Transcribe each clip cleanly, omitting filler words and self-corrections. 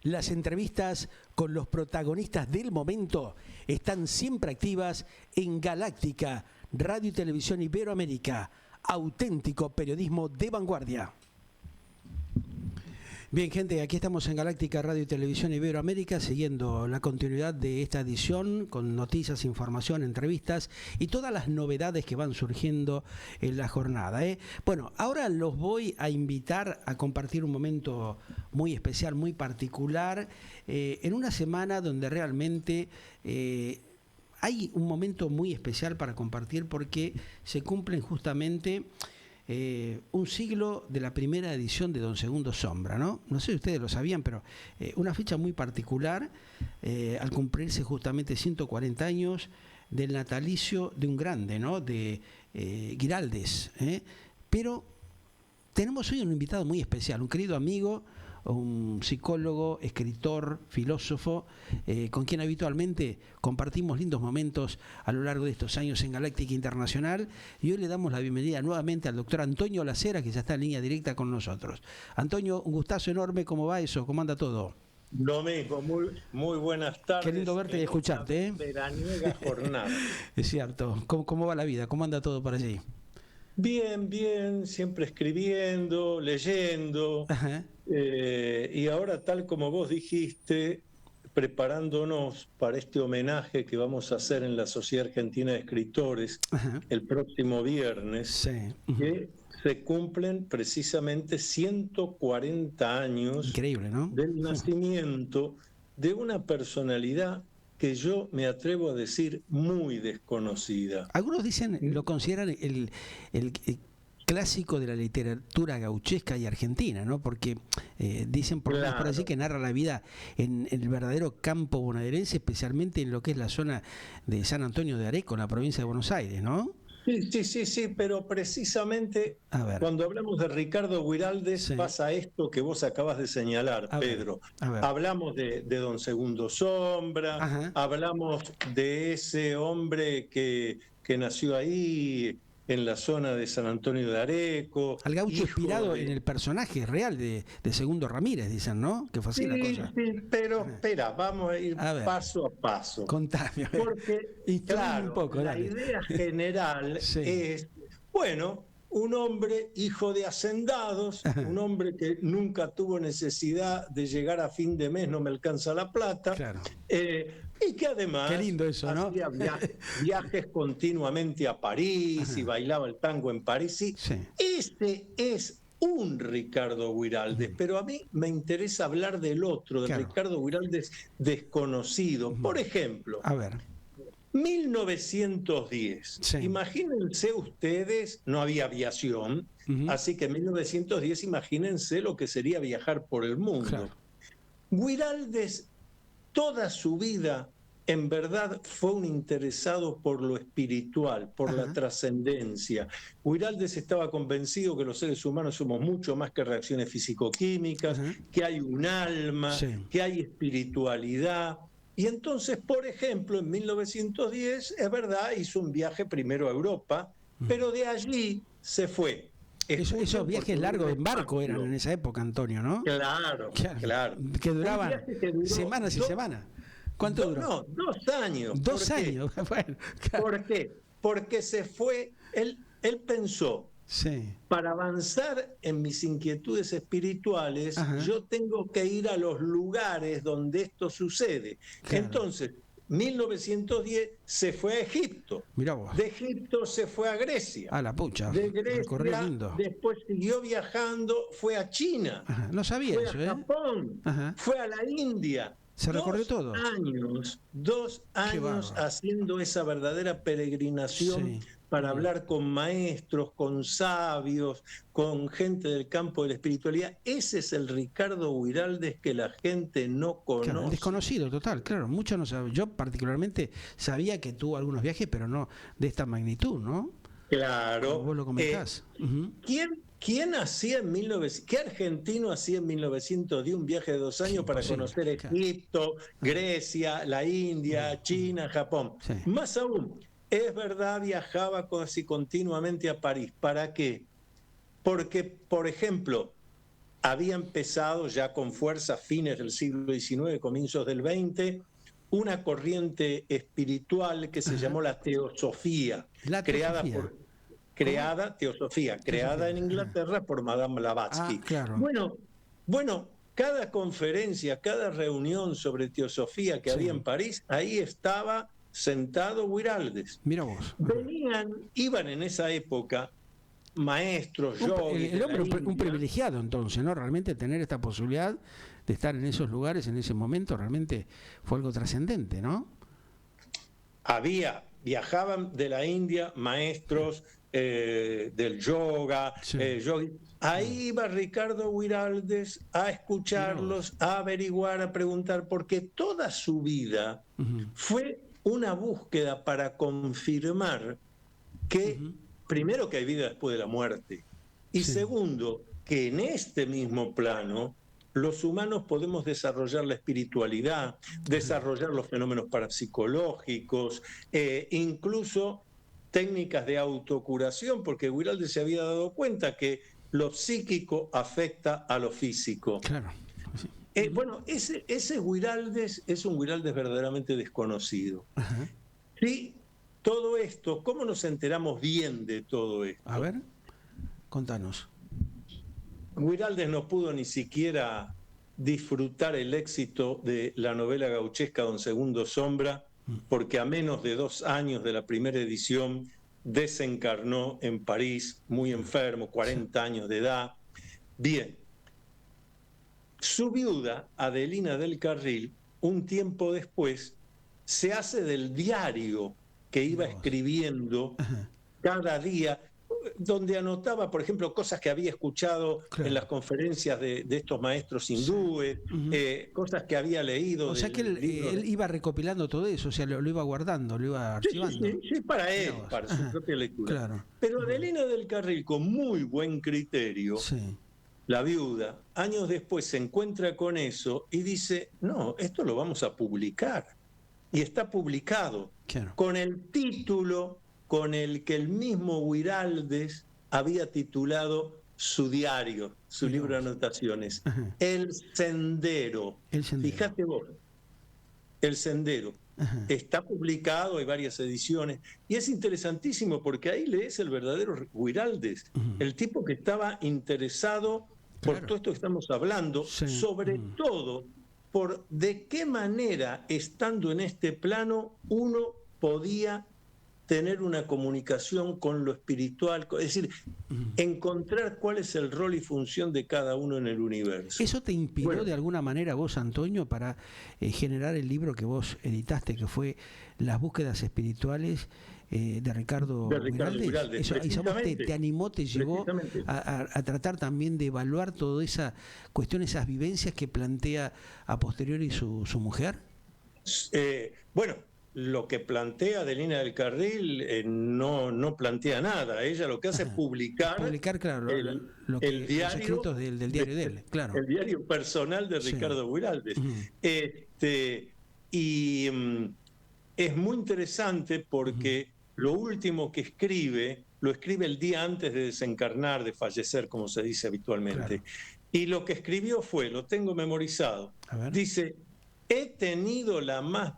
Las entrevistas con los protagonistas del momento están siempre activas en Galáctica, Radio y Televisión Iberoamérica, auténtico periodismo de vanguardia. Bien, gente, aquí estamos en Galáctica, Radio y Televisión Iberoamérica, siguiendo la continuidad de esta edición con noticias, información, entrevistas y todas las novedades que van surgiendo en la jornada. Bueno, ahora los voy a invitar a compartir un momento muy especial, muy particular, en una semana donde realmente hay un momento muy especial para compartir porque se cumplen justamente un siglo de la primera edición de Don Segundo Sombra, ¿no? No sé si ustedes lo sabían, pero una fecha muy particular al cumplirse justamente 140 años del natalicio de un grande, ¿no? De Guiraldes. Pero tenemos hoy un invitado muy especial, un querido amigo, un psicólogo, escritor, filósofo, con quien habitualmente compartimos lindos momentos a lo largo de estos años en Galáctica Internacional, y hoy le damos la bienvenida nuevamente al doctor Antonio Lacera, que ya está en línea directa con nosotros. Antonio, un gustazo enorme, ¿cómo va eso? ¿Cómo anda todo? Lo mismo, muy buenas tardes. Qué lindo verte y escucharte. Veraniega jornada. Es cierto. ¿Cómo va la vida? ¿Cómo anda todo por allí? Bien, siempre escribiendo, leyendo. Y ahora, tal como vos dijiste, preparándonos para este homenaje que vamos a hacer en la Sociedad Argentina de Escritores el próximo viernes, sí. Que se cumplen precisamente 140 años. Increíble, ¿no? Del nacimiento de una personalidad que yo me atrevo a decir muy desconocida. Algunos dicen, lo consideran el clásico de la literatura gauchesca y argentina, ¿no? Porque dicen por allí que narra la vida en el verdadero campo bonaerense, especialmente en lo que es la zona de San Antonio de Areco, en la provincia de Buenos Aires, ¿no? Sí, pero precisamente cuando hablamos de Ricardo Guiraldes pasa esto que vos acabas de señalar, Pedro. Hablamos de Don Segundo Sombra, hablamos de ese hombre que nació ahí en la zona de San Antonio de Areco. Al gaucho inspirado en el personaje real de Segundo Ramírez, dicen, ¿no? Que fue así la cosa. Sí, pero espera, vamos a ir paso a paso. Contame, a ver. Porque, claro, un poco, la idea general es, bueno, un hombre hijo de hacendados, un hombre que nunca tuvo necesidad de llegar a fin de mes, no me alcanza la plata, y que además hacía viajes continuamente a París y bailaba el tango en París. Ese es un Ricardo Guiraldes, pero a mí me interesa hablar del otro, del Ricardo Guiraldes desconocido. Por ejemplo, 1910. Imagínense ustedes, no había aviación, así que en 1910 imagínense lo que sería viajar por el mundo. Guiraldes toda su vida en verdad fue un interesado por lo espiritual, por la trascendencia. Guiraldes estaba convencido que los seres humanos somos mucho más que reacciones físico-químicas, que hay un alma, que hay espiritualidad. Y entonces, por ejemplo, en 1910, es verdad, hizo un viaje primero a Europa, pero de allí se fue. Esos viajes largos en barco eran en esa época, Antonio, ¿no? Claro. Que duraban semanas y semanas. ¿Cuánto duró? No, 2 años. 2 años. Bueno, ¿Por qué? Porque se fue, él pensó, para avanzar en mis inquietudes espirituales, yo tengo que ir a los lugares donde esto sucede. Entonces, 1910 se fue a Egipto. Mirá vos. De Egipto se fue a Grecia. A la pucha. De Grecia, después siguió viajando, fue a China. No sabía fue eso, a Japón, fue a la India. Se recorrió todo. 2 años haciendo esa verdadera peregrinación para hablar con maestros, con sabios, con gente del campo de la espiritualidad. Ese es el Ricardo Guiraldes que la gente no conoce. Claro, el desconocido total, claro. Muchos no saben. Yo particularmente sabía que tuvo algunos viajes, pero no de esta magnitud, ¿no? Claro. Como vos lo comentás. ¿Quién hacía en 1900? ¿Qué argentino hacía en 1910 un viaje de 2 años para conocer Egipto, Grecia, la India, China, Japón? Más aún, es verdad, viajaba casi continuamente a París. ¿Para qué? Porque, por ejemplo, había empezado ya con fuerza a fines del siglo XIX, comienzos del XX, una corriente espiritual que se llamó la teosofía, creada en Inglaterra por Madame Blavatsky. Claro. Bueno, cada conferencia, cada reunión sobre teosofía que había en París, ahí estaba sentado Guiraldes. Mira vos. Iban en esa época maestros, yogis. El hombre un privilegiado entonces, ¿no? Realmente tener esta posibilidad de estar en esos lugares en ese momento realmente fue algo trascendente, ¿no? Viajaban de la India maestros del yoga, yogis. Ahí iba Ricardo Guiraldes a escucharlos, a averiguar, a preguntar, porque toda su vida fue una búsqueda para confirmar que, primero, que hay vida después de la muerte, y segundo, que en este mismo plano los humanos podemos desarrollar la espiritualidad, desarrollar los fenómenos parapsicológicos, incluso técnicas de autocuración, porque Guiraldes se había dado cuenta que lo psíquico afecta a lo físico. Claro. Bueno, ese Guiraldes es un Guiraldes verdaderamente desconocido. Sí, todo esto, ¿cómo nos enteramos bien de todo esto? A ver, contanos. Guiraldes no pudo ni siquiera disfrutar el éxito de la novela gauchesca Don Segundo Sombra, porque a menos de 2 años de la primera edición desencarnó en París, muy enfermo, 40 años de edad. Bien, su viuda, Adelina del Carril, un tiempo después, se hace del diario que iba escribiendo cada día, donde anotaba, por ejemplo, cosas que había escuchado en las conferencias de estos maestros hindúes, cosas que había leído. O sea que él iba recopilando todo eso, o sea, lo iba guardando, lo iba archivando. Sí, para él, para su propia lectura. Claro. Pero Adelina del Carril, con muy buen criterio, la viuda, años después se encuentra con eso y dice, no, esto lo vamos a publicar. Y está publicado con el título con el que el mismo Guiraldes había titulado su diario, su libro de anotaciones, El Sendero. Fíjate vos, El Sendero. Está publicado, hay varias ediciones, y es interesantísimo porque ahí lees el verdadero Guiraldes, el tipo que estaba interesado por todo esto que estamos hablando, sobre todo por de qué manera, estando en este plano, uno podía tener una comunicación con lo espiritual, es decir, encontrar cuál es el rol y función de cada uno en el universo. ¿Eso te inspiró de alguna manera vos, Antonio, para generar el libro que vos editaste, que fue Las búsquedas espirituales de Ricardo Guiraldes? ¿Eso te animó, te llevó a tratar también de evaluar toda esa cuestión, esas vivencias que plantea a posteriori su mujer? Bueno, lo que plantea Adelina del Carril no plantea nada. Ella lo que hace es publicar claro, el diario, los escritos del diario de él, claro. El diario personal de Ricardo Guiraldes. Y es muy interesante porque lo último que escribe, lo escribe el día antes de desencarnar, de fallecer, como se dice habitualmente. Y lo que escribió fue, lo tengo memorizado, dice, he tenido la más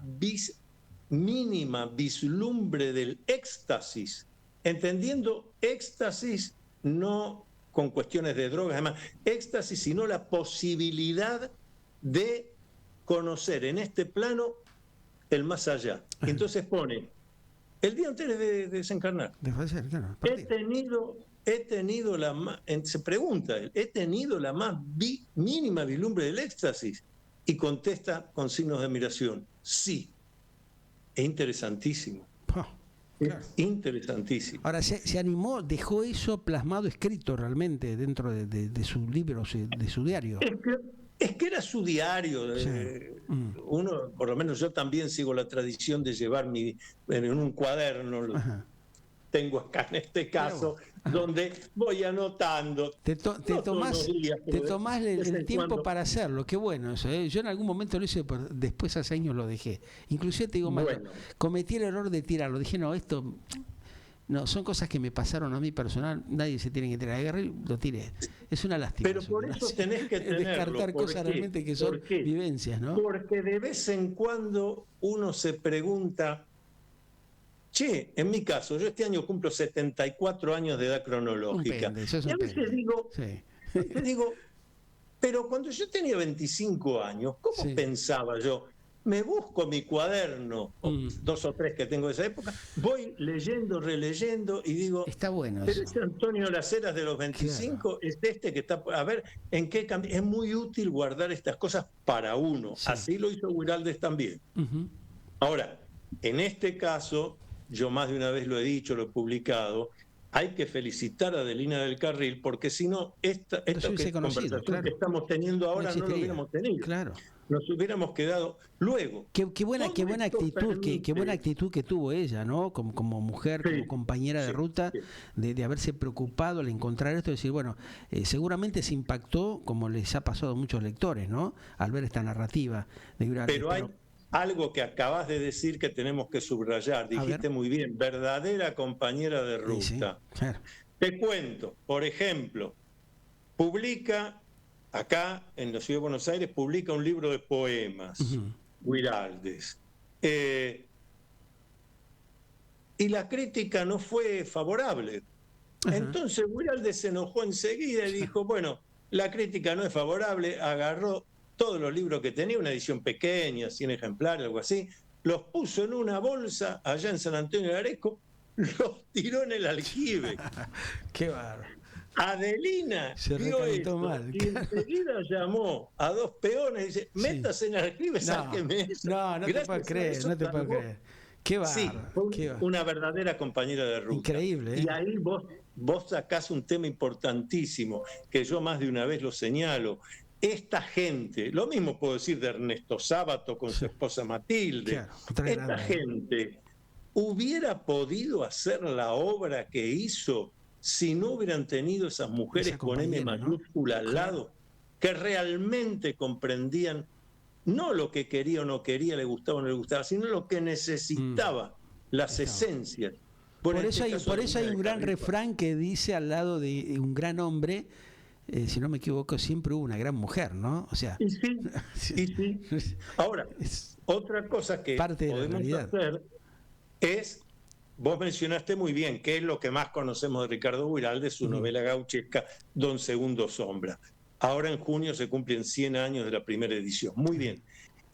mínima vislumbre del éxtasis, entendiendo éxtasis no con cuestiones de drogas, además, éxtasis, sino la posibilidad de conocer en este plano el más allá. Entonces pone, el día antes de desencarnar, he tenido la más, se pregunta él, he tenido la más mínima vislumbre del éxtasis, y contesta con signos de admiración, sí. Es interesantísimo. Interesantísimo. Ahora, se animó, dejó eso plasmado, escrito realmente dentro de sus libros, de su diario. Es que era su diario. Uno, por lo menos yo también sigo la tradición de llevar en un cuaderno, tengo acá en este caso, donde voy anotando. Te tomás el tiempo para hacerlo, qué bueno eso. Yo en algún momento lo hice, pero después hace años lo dejé. Inclusive te digo más, cometí el error de tirarlo. Dije, no, esto No, son cosas que me pasaron a mí personal. Nadie se tiene que tirar. Agarré y lo tiré. Es una lástima. Pero por eso tenés que tenerlo. Descartar cosas realmente que son vivencias, ¿no? Porque de vez en cuando uno se pregunta, che, en mi caso, yo este año cumplo 74 años de edad cronológica. Y a veces digo, pero cuando yo tenía 25 años, ¿cómo pensaba yo? Me busco mi cuaderno, 2 o 3 que tengo de esa época, voy leyendo, releyendo y digo, está bueno pero ese Antonio Las Heras de los 25 es este que está, a ver, ¿en qué cambia? Es muy útil guardar estas cosas para uno. Así lo hizo Güiraldes también. Ahora, en este caso, yo más de una vez lo he dicho, lo he publicado, hay que felicitar a Adelina del Carril, porque si no, esta conversación que estamos teniendo ahora no lo hubiéramos tenido. Claro. Nos hubiéramos quedado luego. Qué buena actitud que tuvo ella, ¿no? Como mujer, como compañera de ruta, de haberse preocupado al encontrar esto, de decir, bueno, seguramente se impactó, como les ha pasado a muchos lectores, ¿no? Al ver esta narrativa de Güiraldes. Pero hay algo que acabas de decir que tenemos que subrayar. Dijiste muy bien, verdadera compañera de ruta. Sí, claro. Te cuento, por ejemplo, publica acá en la Ciudad de Buenos Aires, publica un libro de poemas, Güiraldes. Y la crítica no fue favorable. Entonces Güiraldes se enojó enseguida y dijo, bueno, la crítica no es favorable, agarró todos los libros que tenía, una edición pequeña, 100 ejemplares, algo así, los puso en una bolsa allá en San Antonio de Areco, los tiró en el aljibe. ¡Qué bárbaro! Adelina vio esto y enseguida llamó a 2 peones y dice, métase en el aljibe, sáqueme eso. No te puedo creer, no te puedo creer. Qué bárbaro. Sí, una verdadera compañera de ruta. Increíble. Y ahí vos sacás un tema importantísimo, que yo más de una vez lo señalo. Esta gente, lo mismo puedo decir de Ernesto Sábato con su esposa Matilde, esta gente hubiera podido hacer la obra que hizo si no hubieran tenido esas mujeres con M mayúscula al lado, que realmente comprendían no lo que quería o no quería, le gustaba o no le gustaba, sino lo que necesitaba, las esencias. Por eso hay un gran refrán que dice al lado de un gran hombre, si no me equivoco, siempre hubo una gran mujer, ¿no? O sea, sí. Ahora, otra cosa que podemos hacer es, vos mencionaste muy bien, qué es lo que más conocemos de Ricardo Güiraldes, su novela gauchesca, Don Segundo Sombra. Ahora en junio se cumplen 100 años de la primera edición. Muy bien.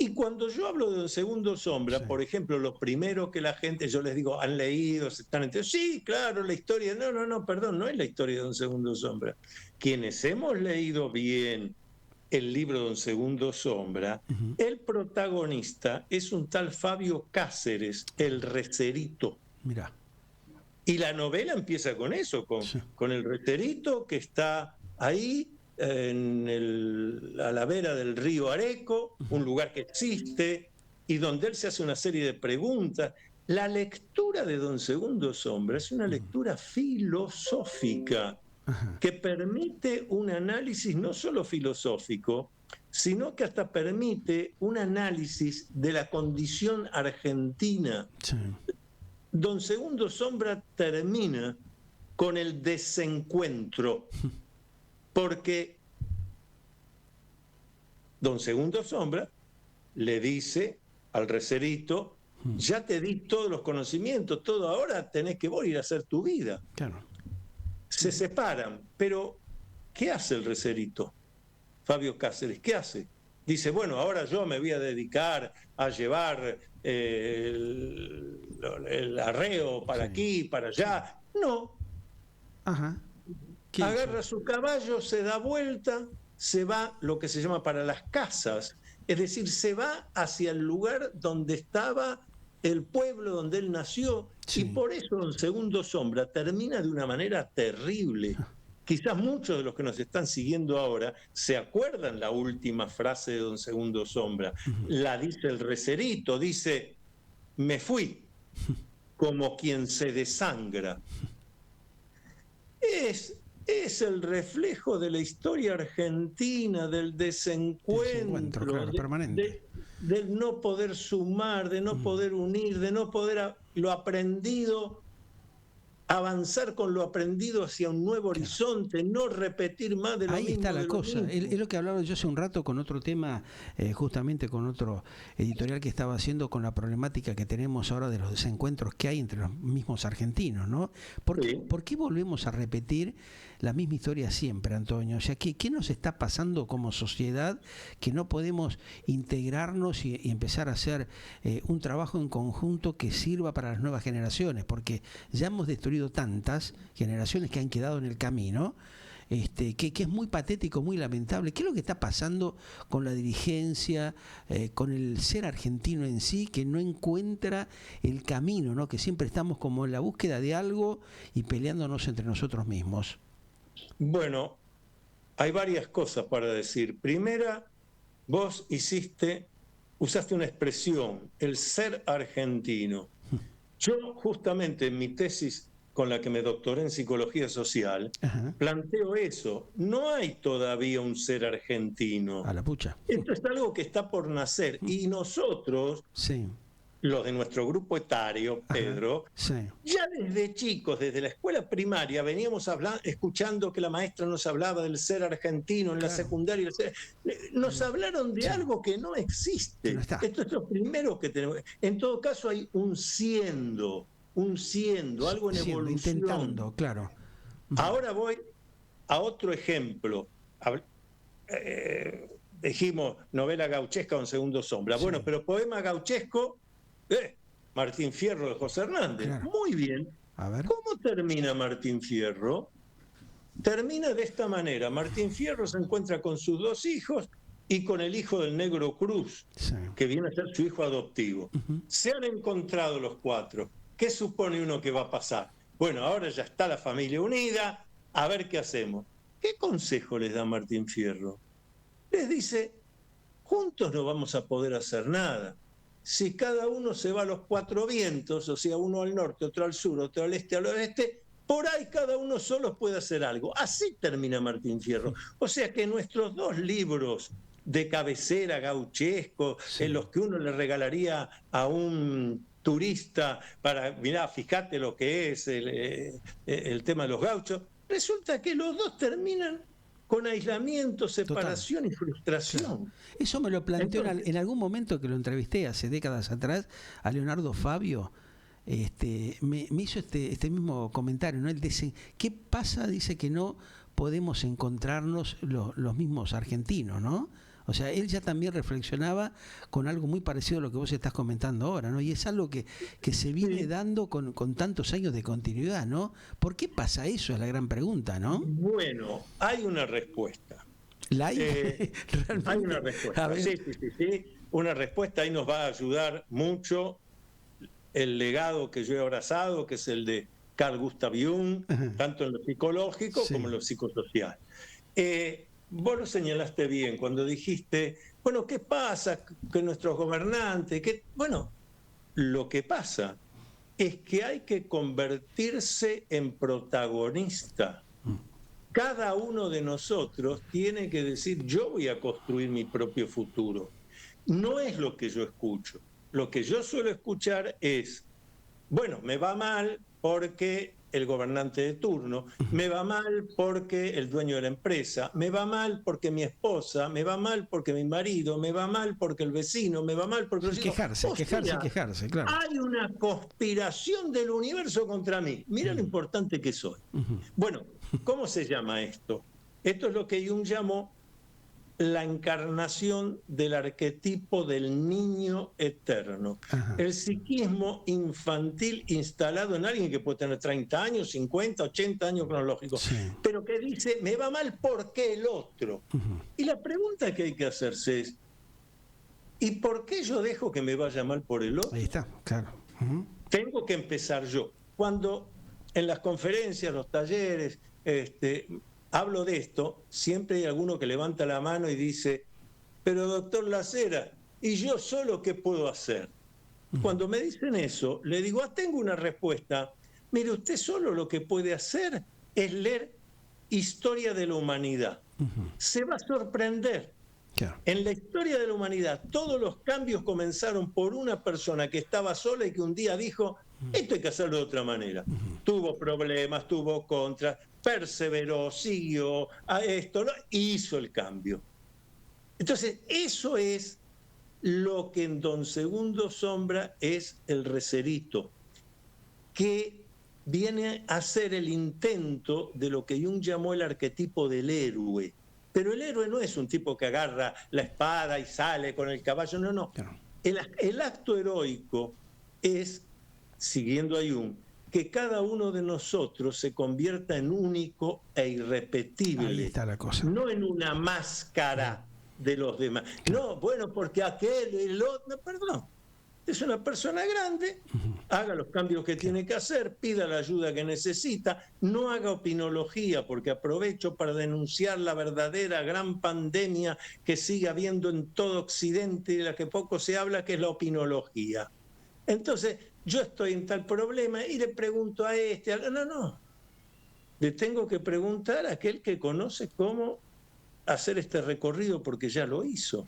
Y cuando yo hablo de Don Segundo Sombra, por ejemplo, lo primero que la gente, yo les digo, han leído, se están enterando. Sí, claro, la historia. No, perdón, no es la historia de Don Segundo Sombra. Quienes hemos leído bien el libro Don Segundo Sombra, el protagonista es un tal Fabio Cáceres, el recerito. Mirá. Y la novela empieza con eso, con el recerito que está ahí, a la vera del río Areco, un lugar que existe, y donde él se hace una serie de preguntas. La lectura de Don Segundo Sombra es una lectura filosófica que permite un análisis no solo filosófico, sino que hasta permite un análisis de la condición argentina. Sí. Don Segundo Sombra termina con el desencuentro, porque Don Segundo Sombra le dice al recerito, ya te di todos los conocimientos, todo, ahora tenés que ir a hacer tu vida. Claro. Se separan, pero ¿qué hace el recerito? Fabio Cáceres, ¿qué hace? Dice, bueno, ahora yo me voy a dedicar a llevar el arreo para aquí, para allá. No. Agarra su caballo, se da vuelta, se va lo que se llama para las casas, es decir, se va hacia el lugar donde estaba el pueblo donde él nació, y por eso Don Segundo Sombra termina de una manera terrible. Quizás muchos de los que nos están siguiendo ahora se acuerdan la última frase de Don Segundo Sombra. La dice el recerito, dice, me fui como quien se desangra. Es el reflejo de la historia argentina, del desencuentro, claro, permanente. Del no poder sumar, de no poder unir, de no poder lo aprendido avanzar con lo aprendido hacia un nuevo horizonte, no repetir más de lo mismo. Ahí está la cosa. Es lo que hablaba yo hace un rato con otro tema, justamente con otro editorial que estaba haciendo con la problemática que tenemos ahora de los desencuentros que hay entre los mismos argentinos, ¿no? ¿Por qué volvemos a repetir la misma historia siempre, Antonio? O sea, ¿qué nos está pasando como sociedad que no podemos integrarnos y empezar a hacer un trabajo en conjunto que sirva para las nuevas generaciones? Porque ya hemos destruido tantas generaciones que han quedado en el camino, que es muy patético, muy lamentable. ¿Qué es lo que está pasando con la dirigencia, con el ser argentino en sí, que no encuentra el camino, ¿no? Que siempre estamos como en la búsqueda de algo y peleándonos entre nosotros mismos? Bueno, hay varias cosas para decir. Primera, vos usaste una expresión, el ser argentino. Yo justamente en mi tesis con la que me doctoré en psicología social, planteo eso. No hay todavía un ser argentino. A la pucha. Esto es algo que está por nacer. Y nosotros, los de nuestro grupo etario, Pedro, ya desde chicos, desde la escuela primaria, veníamos escuchando que la maestra nos hablaba del ser argentino en la secundaria. Nos hablaron de algo que no existe. No está. Esto es lo primero que tenemos. En todo caso hay un siendo, algo en evolución. Intentando, claro. Ahora voy a otro ejemplo. Dijimos novela gauchesca con Segundo Sombra. Bueno, pero poema gauchesco, Martín Fierro de José Hernández. Claro. Muy bien. A ver. ¿Cómo termina Martín Fierro? Termina de esta manera. Martín Fierro se encuentra con sus 2 hijos y con el hijo del Negro Cruz, que viene a ser su hijo adoptivo. Se han encontrado los 4. ¿Qué supone uno que va a pasar? Bueno, ahora ya está la familia unida, a ver qué hacemos. ¿Qué consejo les da Martín Fierro? Les dice, juntos no vamos a poder hacer nada. Si cada uno se va a los 4 vientos, o sea, uno al norte, otro al sur, otro al este, al oeste, por ahí cada uno solo puede hacer algo. Así termina Martín Fierro. O sea que nuestros 2 libros de cabecera gauchesco, en los que uno le regalaría a un turista para, mirá, fíjate lo que es el tema de los gauchos, resulta que los 2 terminan con aislamiento, separación y frustración. Claro. Eso me lo planteó en algún momento que lo entrevisté hace décadas atrás a Leonardo Fabio. Me hizo este mismo comentario, ¿no? Él dice, ¿qué pasa? Dice que no podemos encontrarnos los mismos argentinos, ¿no? O sea, él ya también reflexionaba con algo muy parecido a lo que vos estás comentando ahora, ¿no? Y es algo que se viene dando con tantos años de continuidad, ¿no? ¿Por qué pasa eso? Es la gran pregunta, ¿no? Bueno, hay una respuesta. Hay una respuesta. Sí. Una respuesta ahí nos va a ayudar mucho el legado que yo he abrazado, que es el de Carl Gustav Jung, tanto en lo psicológico como en lo psicosocial. Vos lo señalaste bien cuando dijiste, bueno, ¿qué pasa con nuestros gobernantes? Bueno, lo que pasa es que hay que convertirse en protagonista. Cada uno de nosotros tiene que decir, yo voy a construir mi propio futuro. No es lo que yo escucho. Lo que yo suelo escuchar es, bueno, me va mal porque el gobernante de turno, me va mal porque el dueño de la empresa, me va mal porque mi esposa, me va mal porque mi marido, me va mal porque el vecino, me va mal porque... Quejarse, claro. Hay una conspiración del universo contra mí. Mira lo importante que soy. Bueno, ¿cómo se llama esto? Esto es lo que Jung llamó la encarnación del arquetipo del niño eterno. El psiquismo infantil instalado en alguien que puede tener 30 años, 50, 80 años cronológicos, pero que dice, me va mal porque el otro. Y la pregunta que hay que hacerse es, ¿y por qué yo dejo que me vaya mal por el otro? Ahí está, claro. Tengo que empezar yo. Cuando en las conferencias, los talleres, hablo de esto, siempre hay alguno que levanta la mano y dice, pero doctor Lacera, ¿y yo solo qué puedo hacer? Cuando me dicen eso, le digo, tengo una respuesta. Mire, usted solo lo que puede hacer es leer historia de la humanidad. Se va a sorprender. Claro. En la historia de la humanidad, todos los cambios comenzaron por una persona que estaba sola y que un día dijo, esto hay que hacerlo de otra manera. Tuvo problemas, tuvo contras, perseveró, siguió a esto, hizo el cambio. Entonces, eso es lo que en Don Segundo Sombra es el Recerito, que viene a ser el intento de lo que Jung llamó el arquetipo del héroe. Pero el héroe no es un tipo que agarra la espada y sale con el caballo, no. El acto heroico es, siguiendo a Jung, que cada uno de nosotros se convierta en único e irrepetible. Ahí está la cosa. No en una máscara de los demás. No, bueno, porque aquel, el otro, perdón. Es una persona grande, haga los cambios que tiene que hacer, pida la ayuda que necesita, no haga opinología, porque aprovecho para denunciar la verdadera gran pandemia que sigue habiendo en todo Occidente y de la que poco se habla, que es la opinología. Entonces, yo estoy en tal problema y le pregunto a este, no. Le tengo que preguntar a aquel que conoce cómo hacer este recorrido, porque ya lo hizo.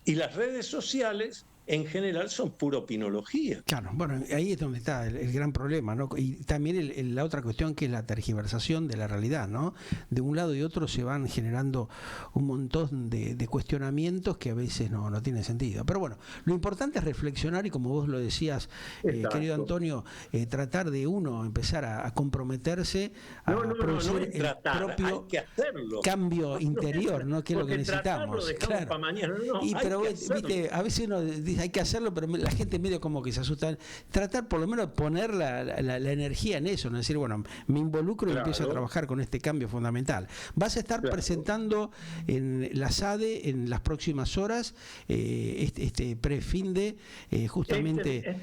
Y las redes sociales en general son pura opinología. Claro, bueno, ahí es donde está el gran problema, ¿no? Y también la otra cuestión, que es la tergiversación de la realidad, ¿no? De un lado y otro se van generando un montón de cuestionamientos que a veces no tienen sentido. Pero bueno, lo importante es reflexionar y, como vos lo decías, querido Antonio, tratar de uno empezar a comprometerse a producir el propio cambio interior, ¿no? Que es lo que necesitamos. Claro. Para mañana. Pero viste, a veces uno dice hay que hacerlo, pero la gente medio como que se asusta. Tratar por lo menos de poner la energía en eso, ¿no? Decir, bueno, me involucro y empiezo a trabajar con este cambio fundamental. Vas a estar presentando en la SADE en las próximas horas este prefin de justamente...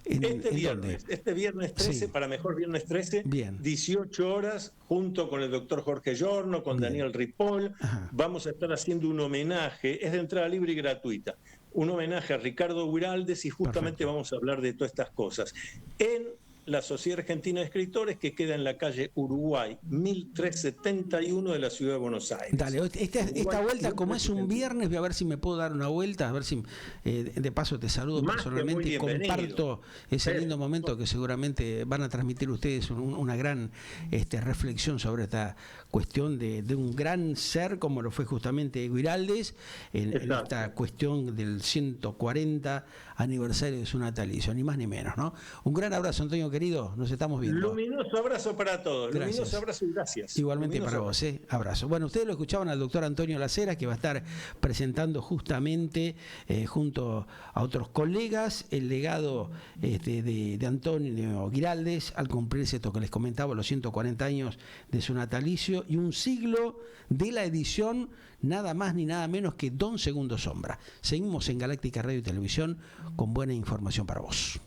Este viernes 13, para Mejor Viernes 13, 18 horas, junto con el doctor Jorge Giorno, con Daniel Ripoll, vamos a estar haciendo un homenaje, es de entrada libre y gratuita, un homenaje a Ricardo Guiraldes, y justamente vamos a hablar de todas estas cosas. En la Sociedad Argentina de Escritores, que queda en la calle Uruguay, 1371 de la Ciudad de Buenos Aires. Dale, esta vuelta, como es un viernes, voy a ver si me puedo dar una vuelta, a ver si de paso te saludo personalmente y comparto ese lindo momento que seguramente van a transmitir ustedes una gran reflexión sobre esta cuestión de un gran ser como lo fue justamente Guiraldes en esta cuestión del 140 aniversario de su natalicio, ni más ni menos, ¿no? Un gran abrazo, Antonio querido, nos estamos viendo. Luminoso abrazo para todos. Gracias. Luminoso abrazo y gracias. Igualmente luminoso para vos, abrazo. Bueno, ustedes lo escuchaban al doctor Antonio Lacera, que va a estar presentando justamente junto a otros colegas el legado de Antonio Guiraldes al cumplirse esto que les comentaba, los 140 años de su natalicio y un siglo de la edición nada más ni nada menos que Don Segundo Sombra. Seguimos en Galáctica Radio y Televisión con buena información para vos.